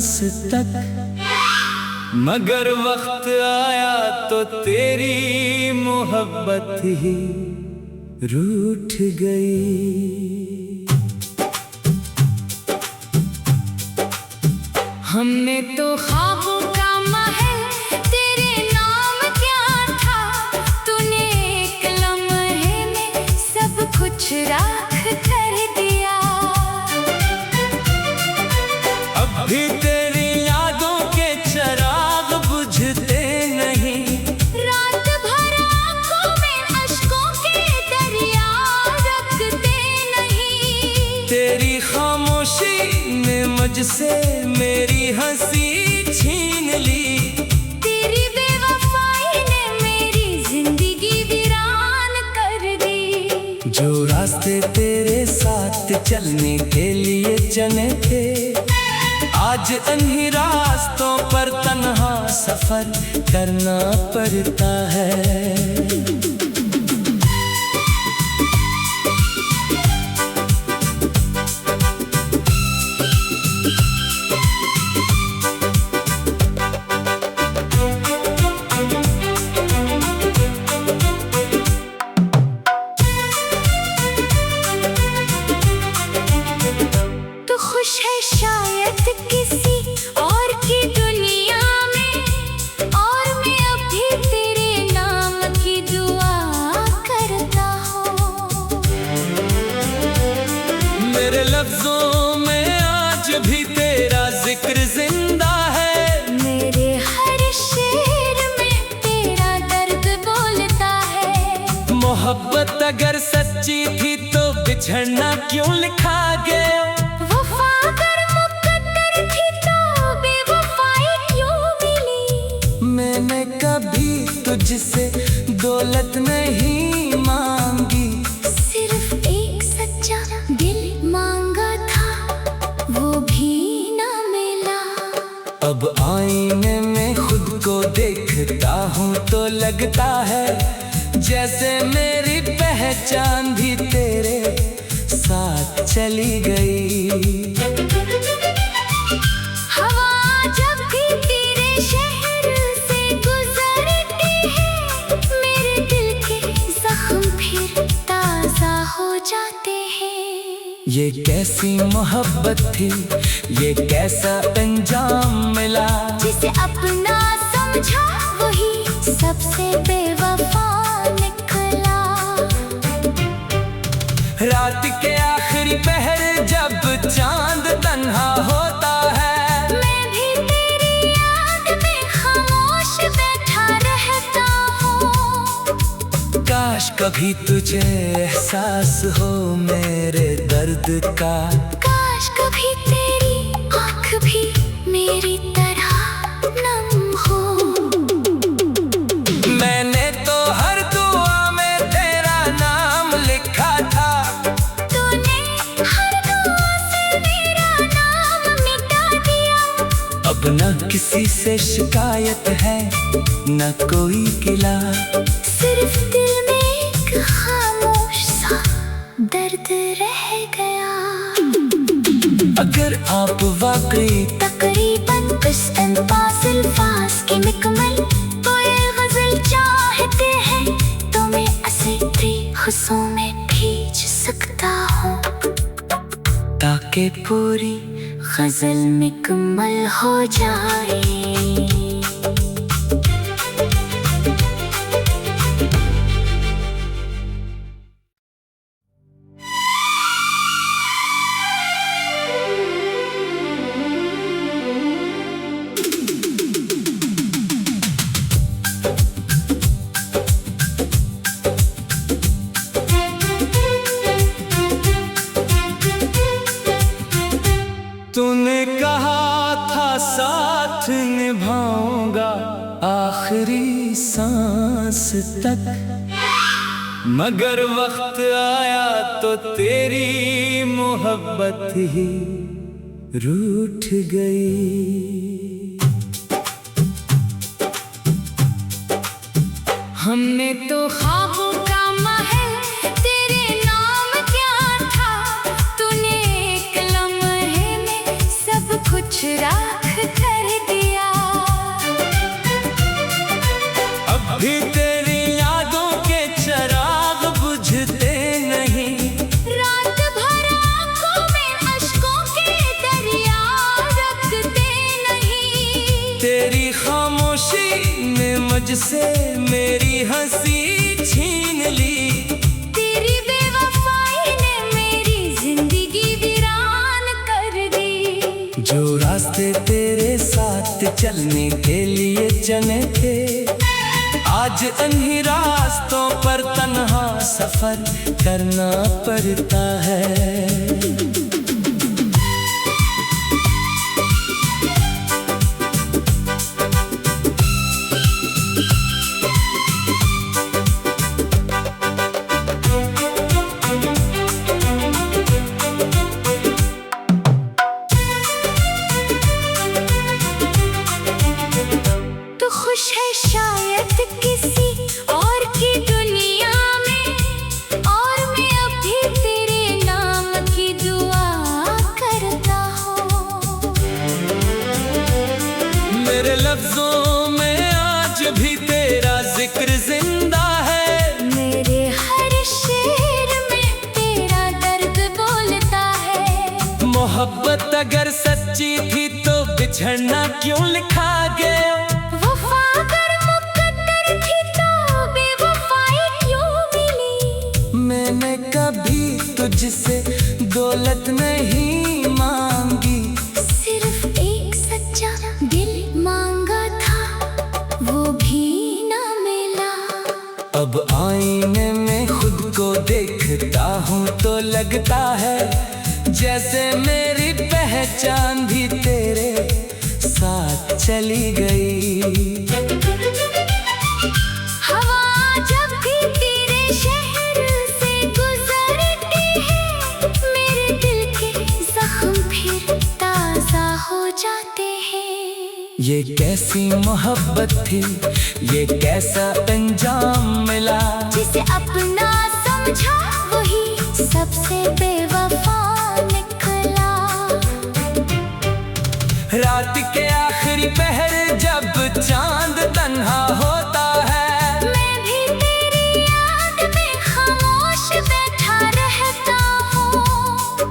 सांस तक, मगर वक्त आया तो तेरी मोहब्बत ही रूठ गई। हमने तो ख्वाबों का महल तेरे नाम क्या था, तूने एक लम्हे में सब कुछ राख कर दिया। अब भी तेरी यादों के चिराग बुझते नहीं, रात भर आंखों में अश्कों के दरिया रखते नहीं। तेरी खामोशी ने मुझसे मेरी हंसी छीन ली, तेरी बेवफाई ने मेरी जिंदगी वीरान कर दी। जो रास्ते तेरे साथ चलने के लिए चले थे, आज इन्हीं रास्तों पर तन्हा सफर करना पड़ता है। मेरे लफ्जों में आज भी तेरा जिक्र जिंदा है, मेरे हर शेर में तेरा दर्द बोलता है। मोहब्बत अगर सच्ची थी तो बिछड़ना क्यों लिखा गया, वफा अगर मुकद्दर थी तो बेवफाई क्यों मिली। मैंने कभी तुझसे दौलत नहीं मांगी, सिर्फ एक सच्चा दिल मांगा था, वो भी ना मिला। अब आईने में खुद को देखता हूँ तो लगता है जैसे मेरी पहचान भी तेरे साथ चली गई। हवा जब भी तेरे शहर से गुजरती है, मेरे दिल के जख्म फिर ताजा हो जाते हैं। ये कैसी मोहब्बत थी, ये कैसा अंजाम मिला, जिसे अपना समझा वही सबसे बेवफा निकला। रात के आखिरी पहर जब चांद तन्हा होता है, मैं भी तेरी याद में खामोश बैठा रहता हूँ। काश कभी तुझे एहसास हो मेरे दर्द का, काश कभी तेरी आँख भी मेरी तरह नम हो। मैंने तो हर दुआ में तेरा नाम लिखा था, तूने हर दुआ से मेरा नाम मिटा दिया। अब न किसी से शिकायत है न कोई गिला, सिर्फ दिल में एक खामोश सा दर्द रह गया। अगर आप वाकई तकरीबन बस अल्फाज अल्फाज की मुकम्मल कोई गजल चाहते हैं तो मैं ऐसे बेखुशों में भीज सकता हूँ, ताकि पूरी गजल मुकम्मल हो जाए। तूने कहा था साथ निभाऊंगा आखिरी सांस तक, मगर वक्त आया तो तेरी मोहब्बत ही रूठ गई। हमने तो ख्वाबों का महल तेरे नाम क्या था, तूने एक लम्हे में सब कुछ राख ने मुझसे मेरी हंसी छीन ली। तेरी बेवफाई ने मेरी जिंदगी वीरान कर दी। जो रास्ते तेरे साथ चलने के लिए चले थे, आज इन्हीं रास्तों पर तन्हा सफर करना पड़ता है। तू खुश है शायद किसी और की दुनिया में, और मैं अब भी तेरे नाम की दुआ करता हूँ। मेरे लफ्जों में आज भी तेरा जिक्र जिंदा है। मेरे हर शेर में तेरा दर्द बोलता है। मोहब्बत अगर सच्ची थी तो बिछड़ना क्यों लिखा गया? वफा अगर मुकद्दर थी तो बेवफाई क्यों मिली? मैंने कभी तुझसे दौलत नहीं मांगी, सिर्फ एक सच्चा दिल मांगा था, वो भी ना मिला। अब आईने में खुद को देखता हूँ तो लगता है जैसे मेरी पहचान भी तेरे साथ चली गई। हवा जब भी तेरे शहर से गुजरती है, मेरे दिल के जख्म फिर ताजा हो जाते हैं। ये कैसी मोहब्बत थी, ये कैसा अंजाम मिला? जिसे अपना समझा वही सबसे बेवफा निकला। रात के आखिरी पहर जब चांद तन्हा होता है, मैं भी तेरी याद में खामोश बैठा रहता हूँ।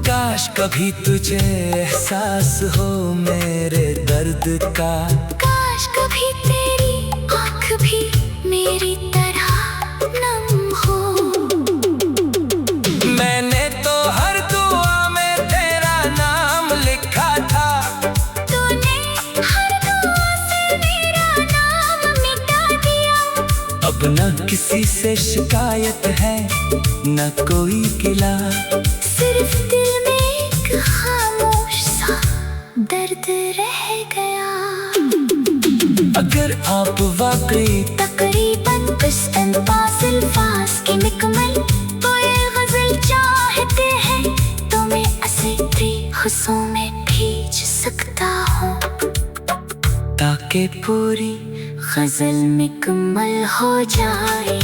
काश कभी तुझे एहसास हो मेरे दर्द का। काश कभी तेरी आँख भी मेरी तरह नम हो। मैंने तो हर दुआ में तेरा नाम लिखा था, तूने हर दुआ से मेरा नाम मिटा दिया। अब न किसी से शिकायत है न कोई गिला, सिर्फ दिल में एक खामोश सा दर्द रह गया। अगर आप वाकई तकरीबन बस अल्फाज की मुकम्मल कोई गजल चाहते हैं तो मैं असली खुशों में भीज सकता हूँ, ताकि पूरी गजल मुकम्मल हो जाए।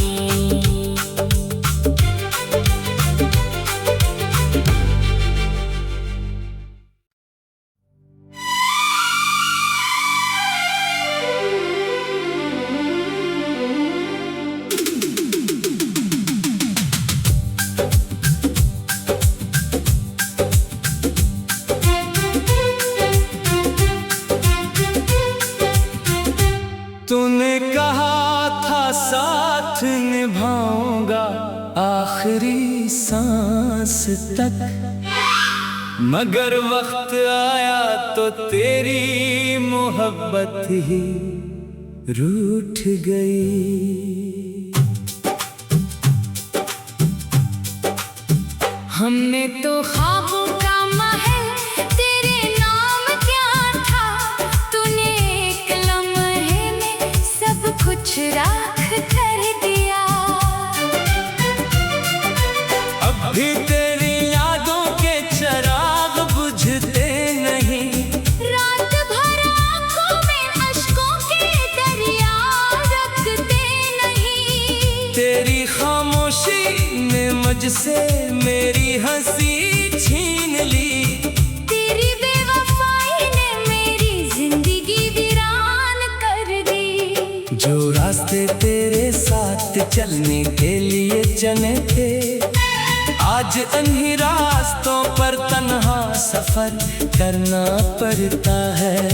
तूने कहा था साथ निभाऊंगा आखिरी सांस तक, मगर वक्त आया तो तेरी मोहब्बत ही रूठ गई। हमने तो ख्वाबों का महल तेरे नाम क्या था, तूने एक लम्हे में सब कुछ राख कर दिया। अब भी तेरी यादों के चिराग बुझते नहीं, रात भर आंखों में अश्कों के दरिया रखते नहीं। तेरी खामोशी ने मुझसे मेरी हंसी छीन ली। तेरी बेवफाई ने मेरी जिंदगी वीरान कर दी। जो रास्ते तेरे साथ चलने के लिए चले थे, आज इन्हीं रास्तों पर तन्हा सफर करना पड़ता है।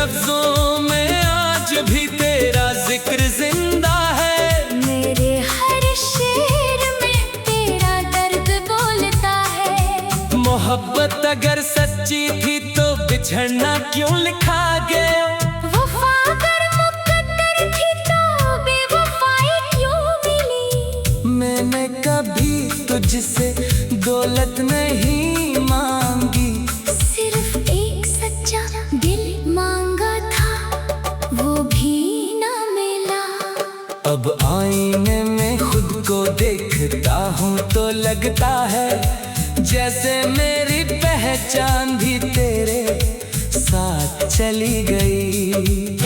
लफ्जों में आज भी तेरा जिक्र जिंदा है। मेरे हर शेर में तेरा दर्द बोलता है। मोहब्बत अगर सच्ची थी तो बिछड़ना क्यों लिखा गया? वफा अगर मुकद्दर थी तो बेवफाई क्यों मिली? मैंने कभी तुझसे दौलत नहीं मांगी, सिर्फ एक सच्चा दिल मांगा था, वो भी ना मिला। अब आईने में खुद को देखता हूँ तो लगता है जैसे मेरी पहचान भी तेरे साथ चली गई।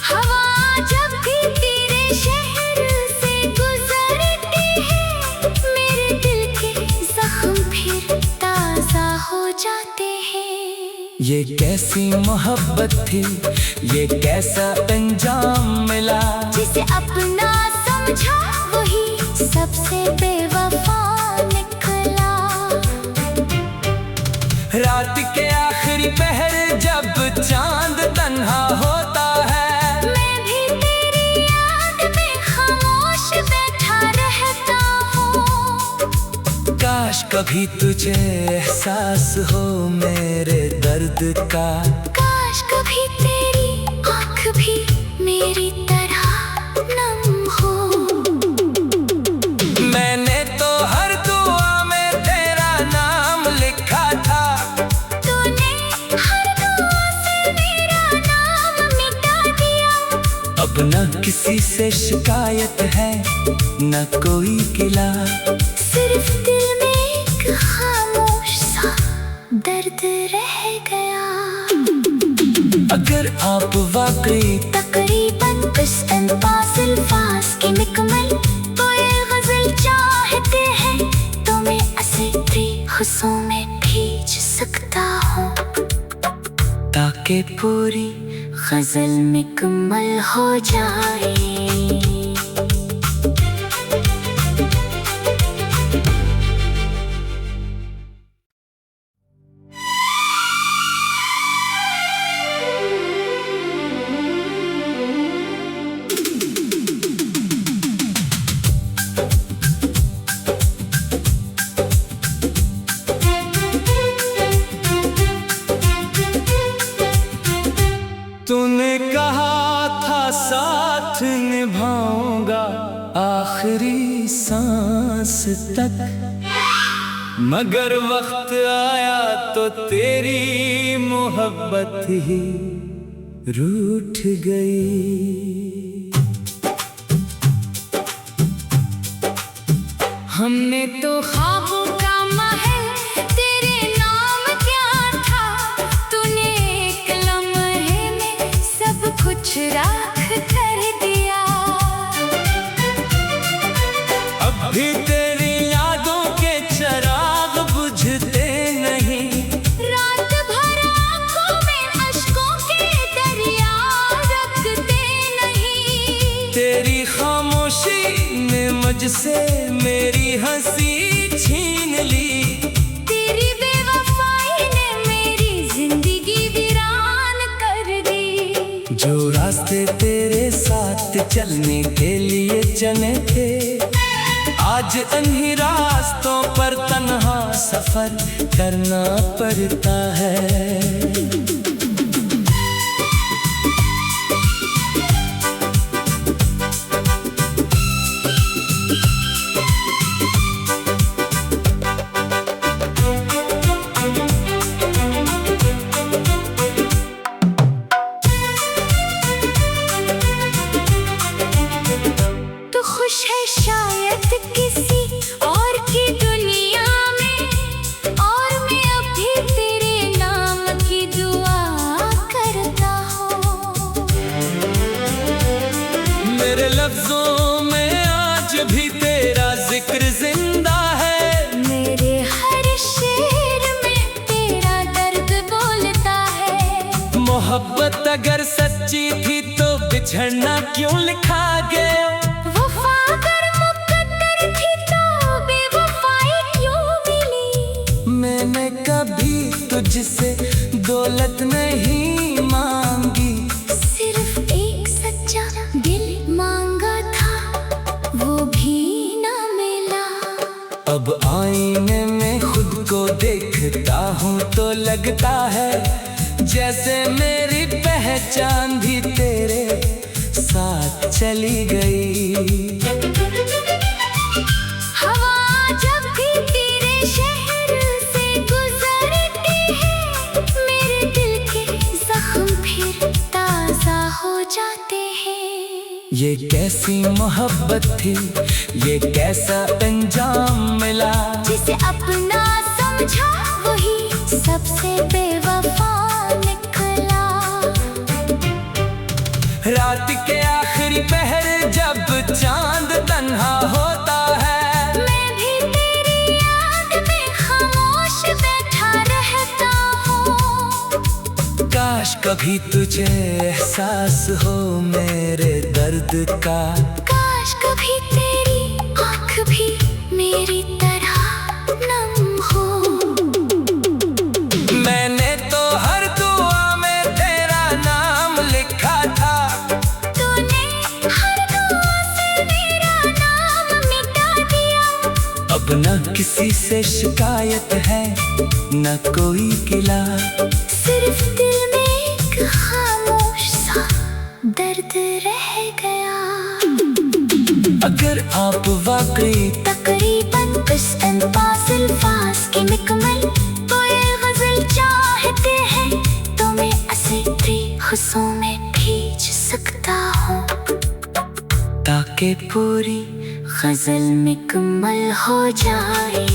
हवा जब भी तेरे शहर से गुजरती है, मेरे दिल के जख्म फिर ताजा हो जाते हैं। ये कैसी मोहब्बत थी, ये कैसा अंजाम मिला? जिसे अपना समझा वही सबसे बेवफा निकला। रात के आखिरी पहर जब चांद तन्हा होता है, मैं भी तेरी याद में खामोश बैठा रहता हूँ। काश कभी तुझे एहसास हो मेरे दर्द का। काश कभी तेरी आँख भी मेरी तरह नम हो। मैंने तो हर दुआ में तेरा नाम लिखा था, तूने हर दुआ से मेरा नाम मिटा दिया। अब न किसी से शिकायत है न कोई गिला, सिर्फ दिल में एक खामोश सा दर्द रह गया। अगर आप वाकई तकरीबन बस अंदाज़ अल्फाज के मुकम्मल कोई गजल चाहते हैं तो मैं असली हुस्सों में भीज सकता हूँ, ताकि पूरी गजल मुकम्मल हो जाए। तूने कहा था साथ निभाऊंगा आखिरी सांस तक, मगर वक्त आया तो तेरी मोहब्बत ही रूठ गई। हमने तो ख्वाबों का महल तेरे नाम क्या था, तूने एक लम्हे में सब कुछ राख कर दिया। अब भी तेरी यादों के चराग बुझते नहीं, रात भर आँखों में अश्कों के दरिया रखते नहीं। तेरी खामोशी ने मुझसे मेरी हंसी छीन ली, तेरी बेवफाई ने मेरी जिंदगी वीरान कर दी। जो रास्ते तेरे साथ चलने के लिए चले थे, आज इन्हीं रास्तों पर तन्हा सफर करना पड़ता है। तो खुश है शायद किसी और की दुनिया में, और मैं अभी तेरे नाम की दुआ करता हूँ। मेरे लफ्जों में आज भी तेरा जिक्र जिंदा है। मेरे हर शेर में तेरा दर्द बोलता है। मोहब्बत अगर सच्ची थी तो बिछड़ना क्यों लिखा गया? वफा अगर मुकद्दर थी तो बेवफाई क्यों मिली? मैंने कभी तुझसे दौलत नहीं मांगी, सिर्फ एक सच्चा दिल मांगा था, वो भी ना मिला। अब आईने में खुद को देखता हूँ तो लगता है जैसे मेरी पहचान भी तेरे साथ चली गई। हवा जब भी तेरे शहर से गुजरती है, मेरे दिल के जख्म फिर ताजा हो जाते हैं। ये कैसी मोहब्बत थी, ये कैसा अंजाम मिला, जिसे अपना समझा वही सबसे बेवफा निकला। रात के आखिरी पहर जब चांद तन्हा होता है, मैं भी तेरी याद में खामोश बैठा रहता हूँ। काश कभी तुझे एहसास हो मेरे दर्द का, काश कभी तेरी आँख भी मेरी तरह नम हो। मैंने तो हर दुआ में तेरा नाम लिखा था, तूने हर दुआ से मेरा नाम मिटा दिया। अब न किसी से शिकायत है न कोई गिला, सिर्फ दिल में एक खामोश सा दर्द रह गया। अगर आप वाकई तकरीबन इस अंदाज़ अल्फाज की निकमल कोई गजल चाहते हैं, तो मैं असली खुशों में भीज सकता हूँ, ताकि पूरी गजल मुकम्मल हो जाए।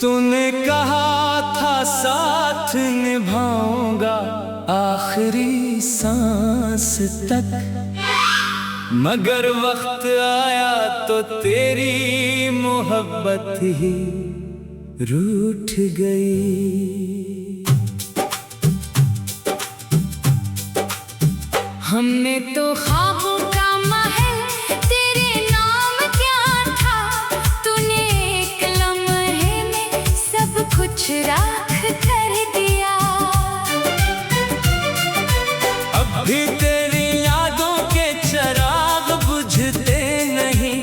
तूने कहा था साथ निभाऊंगा आखिरी सांस तक, मगर वक्त आया तो तेरी मोहब्बत ही रूठ गई। हमने तो ख्वाबों का महल तेरे नाम क्या था, तूने एक लम्हे में सब कुछ राख कर दिया। अब भी तेरी यादों के चिराग बुझते नहीं,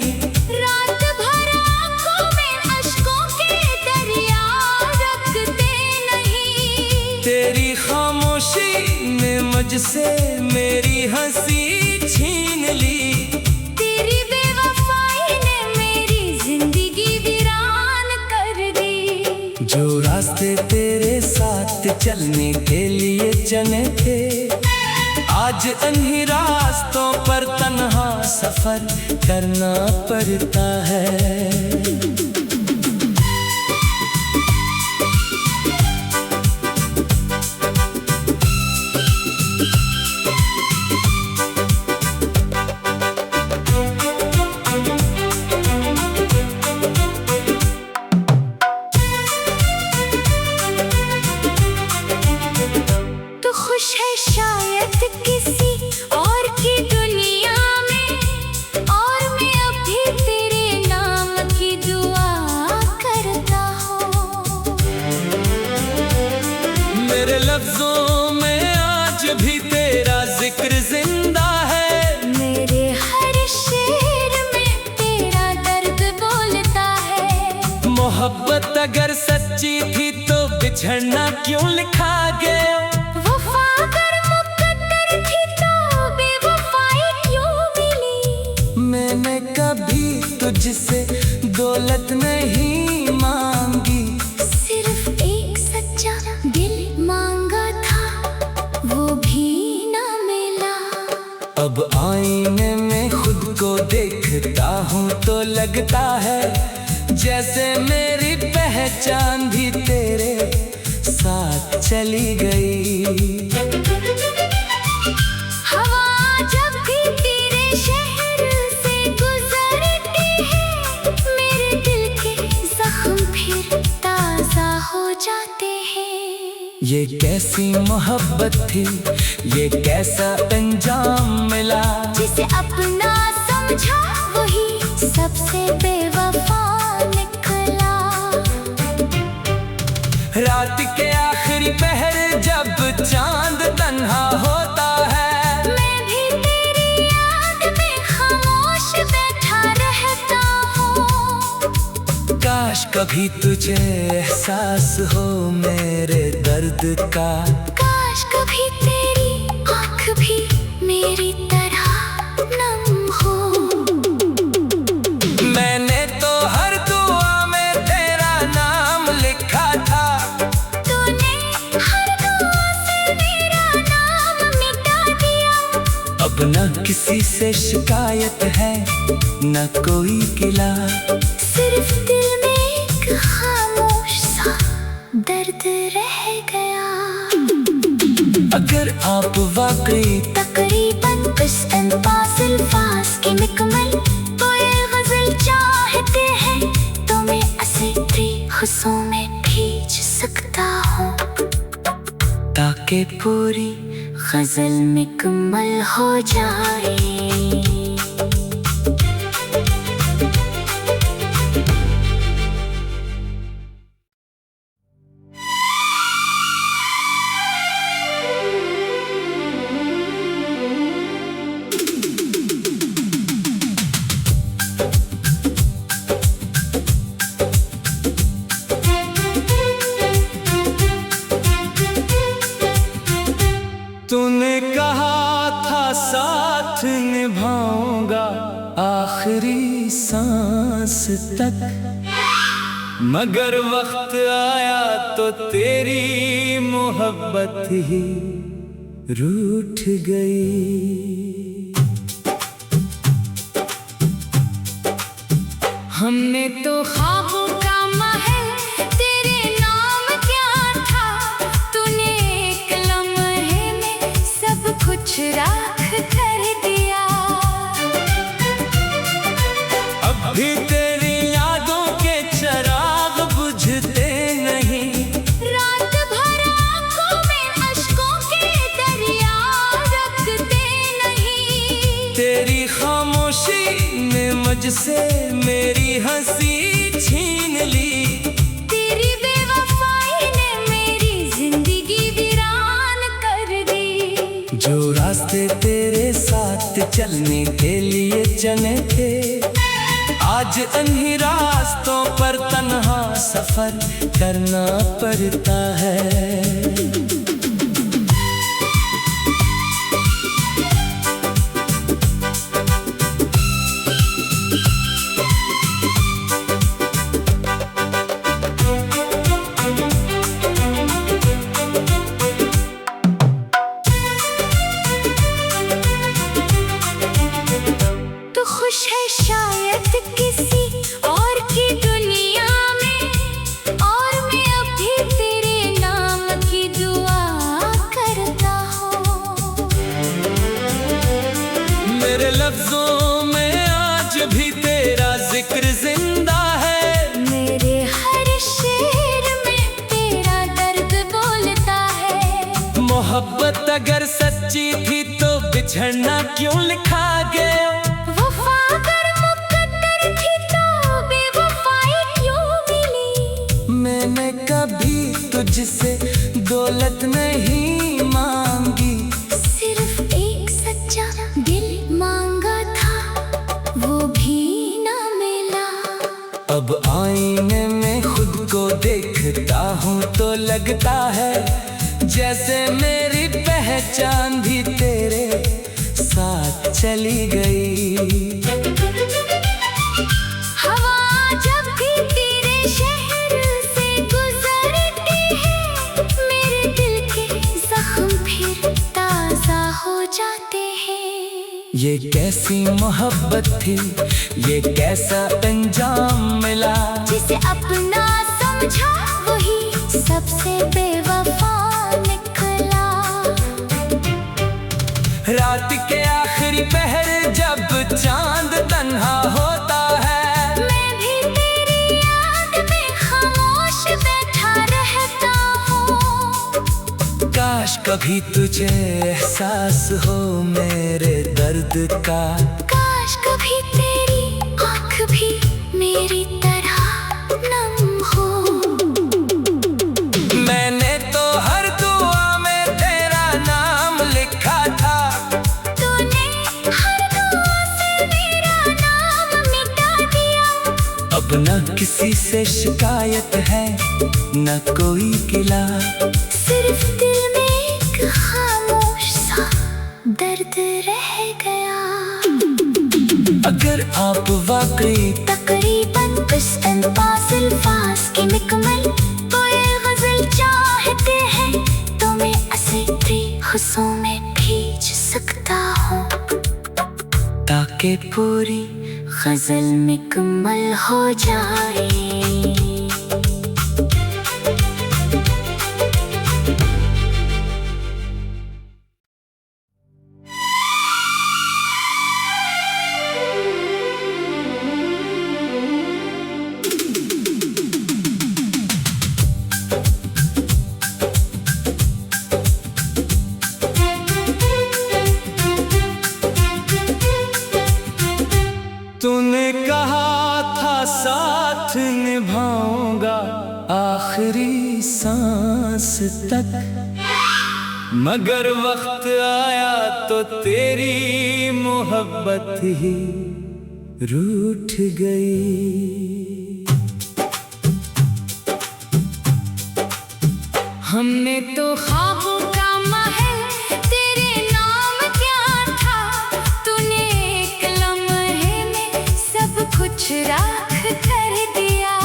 रात भर आँखों में अश्कों के दरिया रखते नहीं। तेरी खामोशी ने मुझसे मेरी हंसी छीन ली, तेरी बेवफाई ने मेरी जिंदगी वीरान कर दी। जो रास्ते तेरे साथ चलने के लिए चले थे, आज इन्हीं रास्तों पर तन्हा सफर करना पड़ता है। तू खुश है शायद किसी और की दुनिया में, और मैं अभी तेरे नाम की दुआ करता हूँ। मेरे लफ्जों में आज भी तेरा जिक्र जिंदा है, मेरे हर शेर में तेरा दर्द बोलता है। मोहब्बत अगर सच्ची थी तो बिछड़ना क्यों लिखा गया, वफा अगर मुकद्दर थी तो बेवफाई क्यों मिली। मैंने कभी तुझसे दौलत नहीं मांगी, सिर्फ एक सच्चा दिल मांगा था, वो भी ना मिला। अब आईने में खुद को देखता हूँ तो लगता है जैसे मेरी पहचान भी तेरे साथ चली गई। हवा ये कैसी मोहब्बत थी, ये कैसा अंजाम मिला। जिसे अपना समझा वही सबसे बेवफा निकला। रात के आखिरी पहर जब चांद तन्हा होता है, मैं भी तेरी याद में खामोश बैठा रहता हूँ। काश कभी तुझे एहसास हो मेरे दर्द का। काश कभी तेरी आँख भी मेरी तरह नम हो। मैंने तो हर दुआ में तेरा नाम लिखा था, तूने हर दुआ से मेरा नाम मिटा दिया। अब न किसी से शिकायत है न कोई गिला। सिर्फ दिल में एक खामोश सा दर्द रह गया। अगर आप वाकई तकरीबन बस अल्फाज की मुकम्मल कोई गजल चाहते हैं तो मैं इसे बेखुशों में भीज सकता हूँ, ताकि पूरी गजल मुकम्मल हो जाए। तूने कहा था साथ निभाऊंगा आखिरी सांस तक, मगर वक्त आया तो तेरी मोहब्बत ही रूठ गई। हमने तो ख्वाबों का महल तेरे नाम क्या था, तूने एक लम्हे में सब कुछ राख कर दिया। अब भी तेरी यादों के चिराग बुझते नहीं, रात भर आंखों में अश्कों के दरिया रखते नहीं। तेरी खामोशी ने मुझसे मेरी हंसी छीन ली। तेरी बेवफाई ने मेरी जिंदगी वीरान कर दी। जो रास्ते तेरे साथ चलने के लिए चले थे, आज इन्हीं रास्तों पर तन्हा सफर करना पड़ता है। तू खुश है शायद किसी और की दुनिया में, और मैं अभी तेरे नाम की दुआ करता हूँ। मेरे लफ्जों में आज भी तेरा जिक्र जिंदा है, मेरे हर शेर में तेरा दर्द बोलता है। मोहब्बत अगर सच्ची थी तो बिछड़ना क्यों लिखा गया। वफा अगर मुकद्दर थी तो बेवफाई क्यों मिली। मैंने कभी तुझसे दौलत नहीं मांगी, सिर्फ एक सच्चा दिल मांगा था, वो भी ना मिला। अब आईने में खुद को देखता हूँ तो लगता है जैसे मेरी पहचान भी तेरे साथ चली गई। हवा जब भी तेरे शहर से गुजरती है, मेरे दिल के जख्म फिर ताजा हो जाते हैं। ये कैसी मोहब्बत थी, ये कैसा अंजाम मिला। जिसे अपना समझा वही सबसे बेवफा निकला। रात के आखिरी पहर जब चांद तन्हा होता है, मैं भी तेरी याद में खामोश बैठा रहता हूँ। कभी तुझे एहसास हो मेरे दर्द का। काश कभी तेरी आँख भी मेरी तरह नम हो। मैंने तो हर दुआ में तेरा नाम लिखा था, तूने हर दुआ से मेरा नाम मिटा दिया। अब न किसी से शिकायत है न कोई गिला, सिर्फ दिल में एक खामोश सा दर्द रह गया। अगर आप वाकई तकरीबन बस अल्फाज अल्फाज की मुकम्मल कोई गजल चाहते हैं तो मैं ऐसे बेखुशों में भीज सकता हूँ, ताकि पूरी गजल मुकम्मल हो जाए। तूने कहा था साथ निभाऊंगा आखिरी सांस तक, मगर वक्त आया तो तेरी मोहब्बत ही रूठ गई। हमने तो ख्वाबों का महल तेरे नाम क्या था, तूने एक लम्हे में सब कुछ राख कर दिया।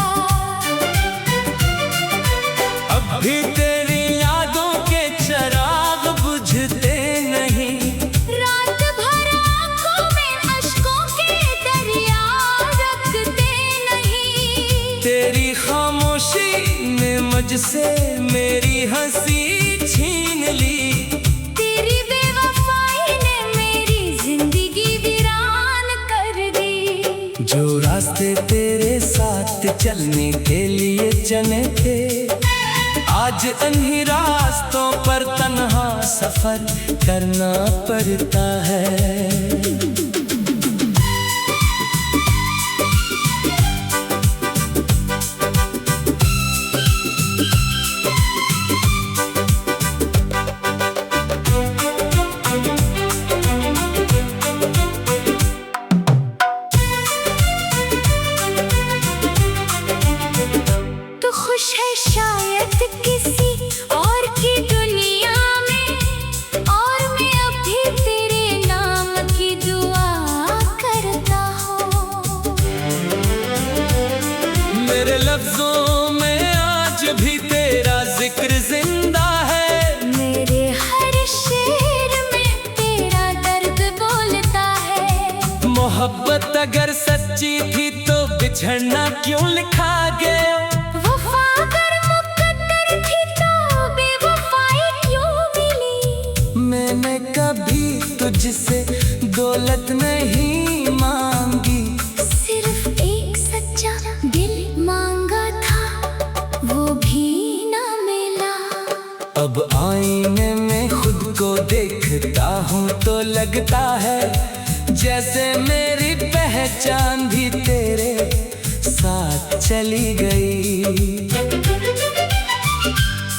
अब भी तेरी यादों के चिराग बुझते नहीं, रात भर आँखों में अश्कों के दरिया रखते नहीं। तेरी खामोशी ने मुझसे मेरी हंसी छीन ली, तेरी बेवफाई ने मेरी जिंदगी वीरान कर दी। जो रास्ते तेरे साथ चलने के लिए चले थे, आज इन्हीं रास्तों पर तन्हा सफर करना पड़ता है। तू खुश है शायद किसी और की दुनिया में, और मैं अब भी तेरे नाम की दुआ करता हूँ। मेरे लफ्जों में आज भी तेरा जिक्र जिंदा है, मेरे हर शेर में तेरा दर्द बोलता है। मोहब्बत अगर सच्ची थी तो बिछड़ना क्यों लिखा गया। वफा अगर मुकद्दर थी तो बेवफाई क्यों मिली। मैंने कभी तुझसे दौलत नहीं मांगी, सिर्फ एक सच्चा दिल मांगा था, वो भी ना मिला। अब आईने में खुद को देखता हूँ तो लगता है जैसे मेरी पहचान भी तेरे साथ चली गई।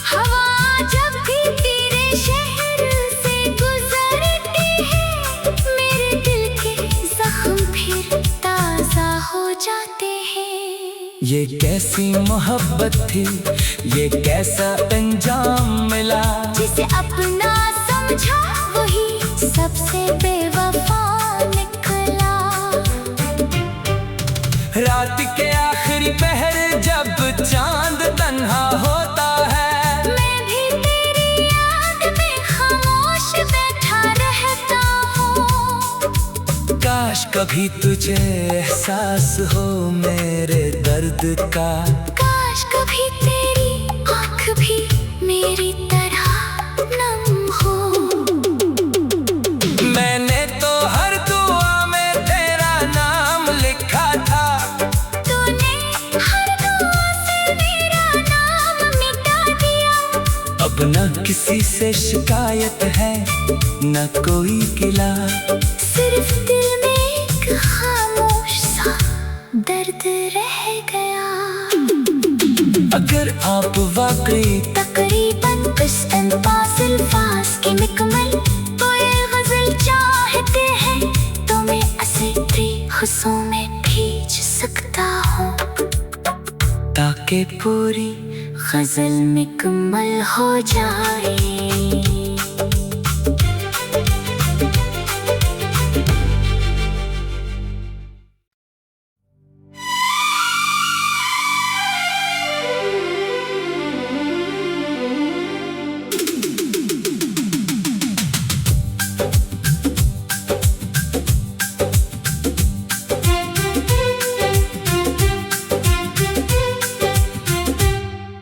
हवा जब भी तेरे शहर से गुजरती है, मेरे दिल के जख्म फिर ताजा हो जाते हैं। ये कैसी मोहब्बत थी, ये कैसा अंजाम मिला, जिसे अपना समझा वही सबसे बेवफा निकला। रात के आखिरी पहर जब चांद तन्हा होता है, मैं भी तेरी याद में खामोश बैठा रहता हूँ। काश कभी तुझे एहसास हो मेरे दर्द का। काश कभी तेरी आँख भी मेरी तरह नम हो। मैंने तो हर दुआ में तेरा नाम लिखा था, तूने हर दुआ से मेरा नाम मिटा दिया। अब न किसी से शिकायत है न कोई गिला। सिर्फ दिल में एक खामोश सा दर्द रह गया। अगर आप वाकई तकरीबन बस अल्फाज की मुकम्मल कोई गजल चाहते हैं तो मैं असली हुस्सों में भीज सकता हूँ, ताकि पूरी गजल मुकम्मल हो जाए।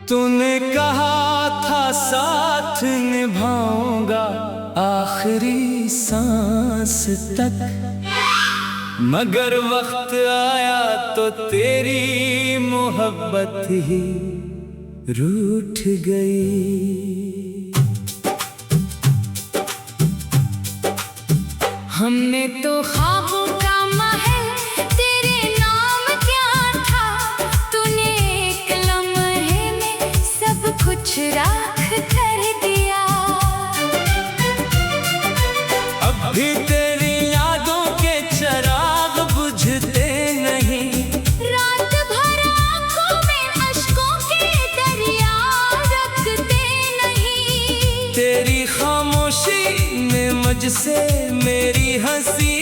तूने कहा था साथ निभाऊंगा आखिरी सांस तक, मगर वक्त आया तो तेरी मोहब्बत ही रूठ गई। हमने तो ख्वाबों का महल तेरे नाम क्या था, तूने एक लम्हे में सब कुछ राख कर दिया। अब भी तेरी यादों के चिराग बुझते नहीं, रात भर आंखों में अश्कों के दरिया रखते नहीं। तेरी खामोशी में मुझसे मेरी हंसी